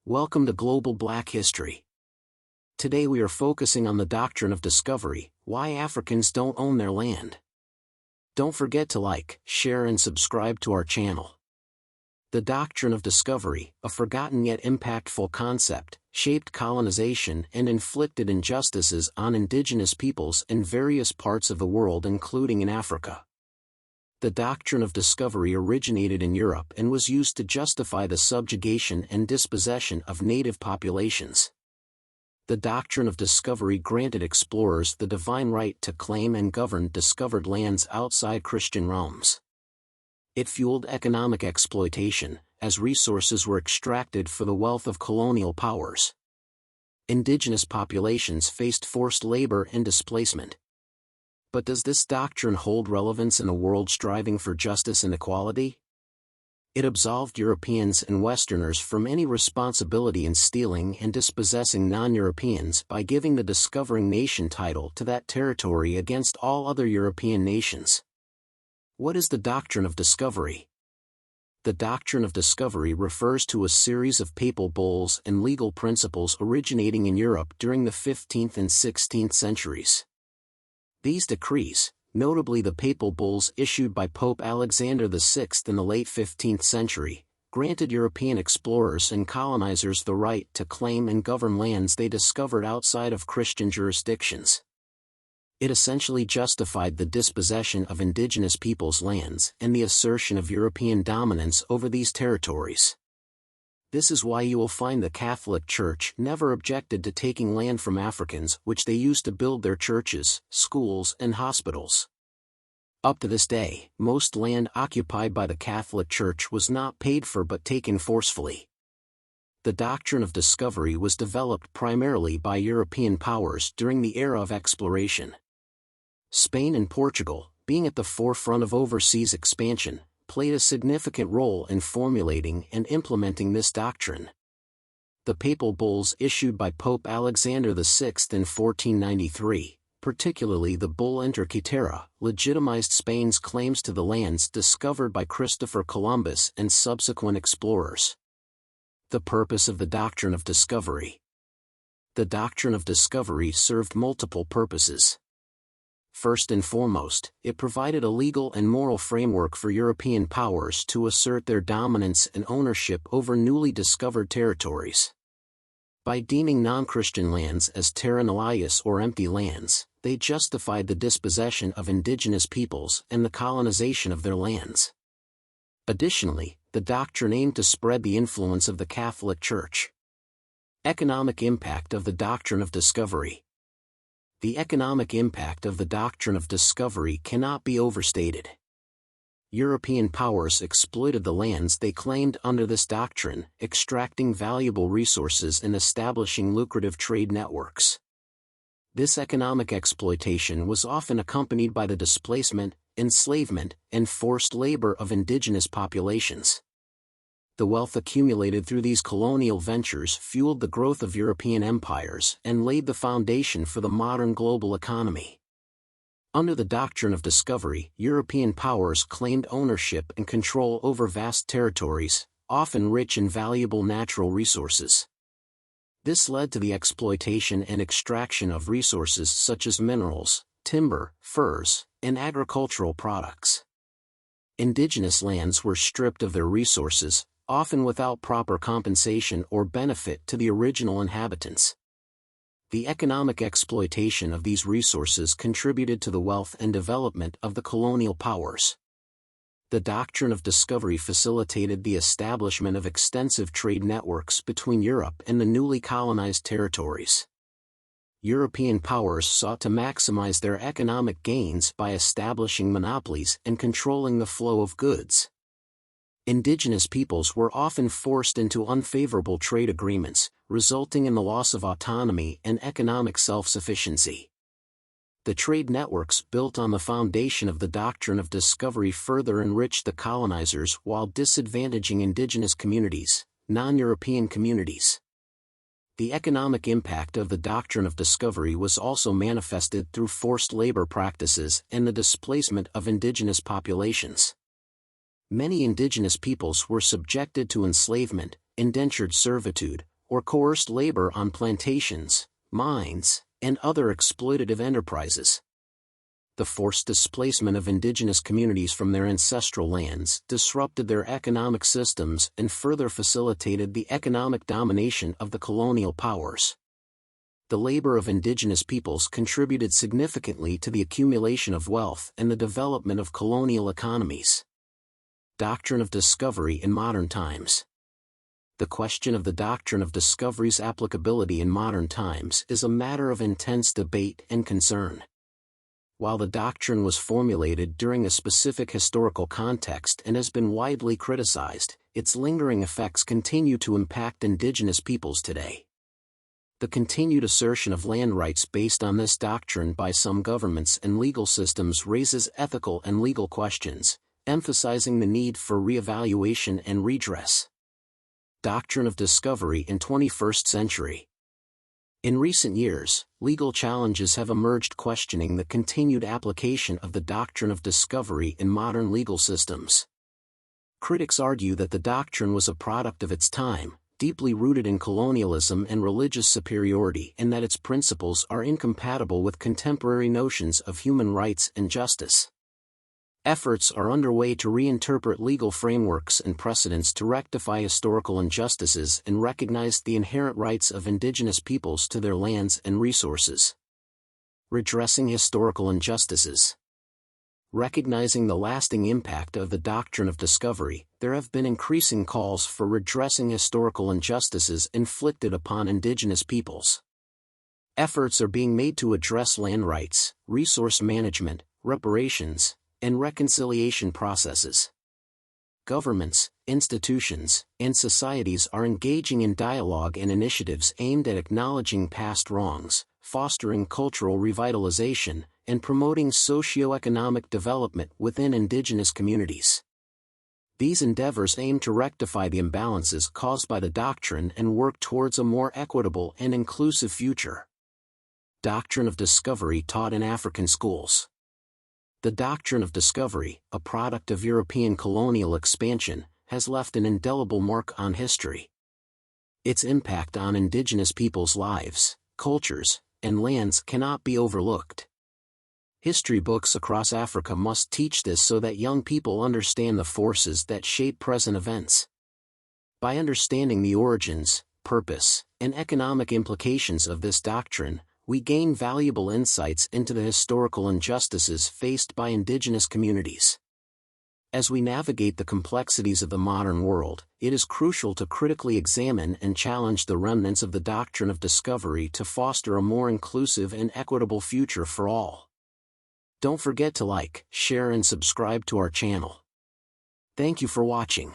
Welcome to Global Black History. Today we are focusing on the doctrine of discovery, why Africans don't own their land. Don't forget to like, share and subscribe to our channel. The doctrine of discovery, a forgotten yet impactful concept, shaped colonization and inflicted injustices on indigenous peoples in various parts of the world including in Africa. The doctrine of discovery originated in Europe and was used to justify the subjugation and dispossession of native populations. The doctrine of discovery granted explorers the divine right to claim and govern discovered lands outside Christian realms. It fueled economic exploitation, as resources were extracted for the wealth of colonial powers. Indigenous populations faced forced labor and displacement. But does this doctrine hold relevance in a world striving for justice and equality? It absolved Europeans and Westerners from any responsibility in stealing and dispossessing non-Europeans by giving the discovering nation title to that territory against all other European nations. What is the doctrine of discovery? The doctrine of discovery refers to a series of papal bulls and legal principles originating in Europe during the 15th and 16th centuries. These decrees, notably the papal bulls issued by Pope Alexander VI in the late 15th century, granted European explorers and colonizers the right to claim and govern lands they discovered outside of Christian jurisdictions. It essentially justified the dispossession of indigenous peoples' lands and the assertion of European dominance over these territories. This is why you will find the Catholic Church never objected to taking land from Africans which they used to build their churches, schools and hospitals. Up to this day, most land occupied by the Catholic Church was not paid for but taken forcefully. The doctrine of discovery was developed primarily by European powers during the era of exploration. Spain and Portugal, being at the forefront of overseas expansion, played a significant role in formulating and implementing this doctrine. The papal bulls issued by Pope Alexander VI in 1493, particularly the bull Inter Caetera, legitimized Spain's claims to the lands discovered by Christopher Columbus and subsequent explorers. The purpose of the doctrine of discovery. The doctrine of discovery served multiple purposes. First and foremost, it provided a legal and moral framework for European powers to assert their dominance and ownership over newly discovered territories. By deeming non-Christian lands as terra nullius or empty lands, they justified the dispossession of indigenous peoples and the colonization of their lands. Additionally, the doctrine aimed to spread the influence of the Catholic Church. Economic impact of the doctrine of discovery. The economic impact of the doctrine of discovery cannot be overstated. European powers exploited the lands they claimed under this doctrine, extracting valuable resources and establishing lucrative trade networks. This economic exploitation was often accompanied by the displacement, enslavement, and forced labor of indigenous populations. The wealth accumulated through these colonial ventures fueled the growth of European empires and laid the foundation for the modern global economy. Under the doctrine of discovery, European powers claimed ownership and control over vast territories, often rich in valuable natural resources. This led to the exploitation and extraction of resources such as minerals, timber, furs, and agricultural products. Indigenous lands were stripped of their resources, often without proper compensation or benefit to the original inhabitants. The economic exploitation of these resources contributed to the wealth and development of the colonial powers. The doctrine of discovery facilitated the establishment of extensive trade networks between Europe and the newly colonized territories. European powers sought to maximize their economic gains by establishing monopolies and controlling the flow of goods. Indigenous peoples were often forced into unfavorable trade agreements, resulting in the loss of autonomy and economic self-sufficiency. The trade networks built on the foundation of the doctrine of discovery further enriched the colonizers while disadvantaging indigenous communities, non-European communities. The economic impact of the doctrine of discovery was also manifested through forced labor practices and the displacement of indigenous populations. Many indigenous peoples were subjected to enslavement, indentured servitude, or coerced labor on plantations, mines, and other exploitative enterprises. The forced displacement of indigenous communities from their ancestral lands disrupted their economic systems and further facilitated the economic domination of the colonial powers. The labor of indigenous peoples contributed significantly to the accumulation of wealth and the development of colonial economies. Doctrine of discovery in modern times. The question of the doctrine of discovery's applicability in modern times is a matter of intense debate and concern. While the doctrine was formulated during a specific historical context and has been widely criticized, its lingering effects continue to impact indigenous peoples today. The continued assertion of land rights based on this doctrine by some governments and legal systems raises ethical and legal questions, emphasizing the need for reevaluation and redress. Doctrine of discovery in 21st century. In recent years, legal challenges have emerged questioning the continued application of the doctrine of discovery in modern legal systems. Critics argue that the doctrine was a product of its time, deeply rooted in colonialism and religious superiority, and that its principles are incompatible with contemporary notions of human rights and justice. Efforts are underway to reinterpret legal frameworks and precedents to rectify historical injustices and recognize the inherent rights of indigenous peoples to their lands and resources. Redressing historical injustices. Recognizing the lasting impact of the doctrine of discovery, there have been increasing calls for redressing historical injustices inflicted upon indigenous peoples. Efforts are being made to address land rights, resource management, reparations, and reconciliation processes. Governments, institutions, and societies are engaging in dialogue and initiatives aimed at acknowledging past wrongs, fostering cultural revitalization, and promoting socio-economic development within indigenous communities. These endeavors aim to rectify the imbalances caused by the doctrine and work towards a more equitable and inclusive future. Doctrine of discovery taught in African schools. The doctrine of discovery, a product of European colonial expansion, has left an indelible mark on history. Its impact on indigenous peoples' lives, cultures, and lands cannot be overlooked. History books across Africa must teach this so that young people understand the forces that shape present events. By understanding the origins, purpose, and economic implications of this doctrine, we gain valuable insights into the historical injustices faced by indigenous communities. As we navigate the complexities of the modern world, it is crucial to critically examine and challenge the remnants of the doctrine of discovery to foster a more inclusive and equitable future for all. Don't forget to like, share, and subscribe to our channel. Thank you for watching.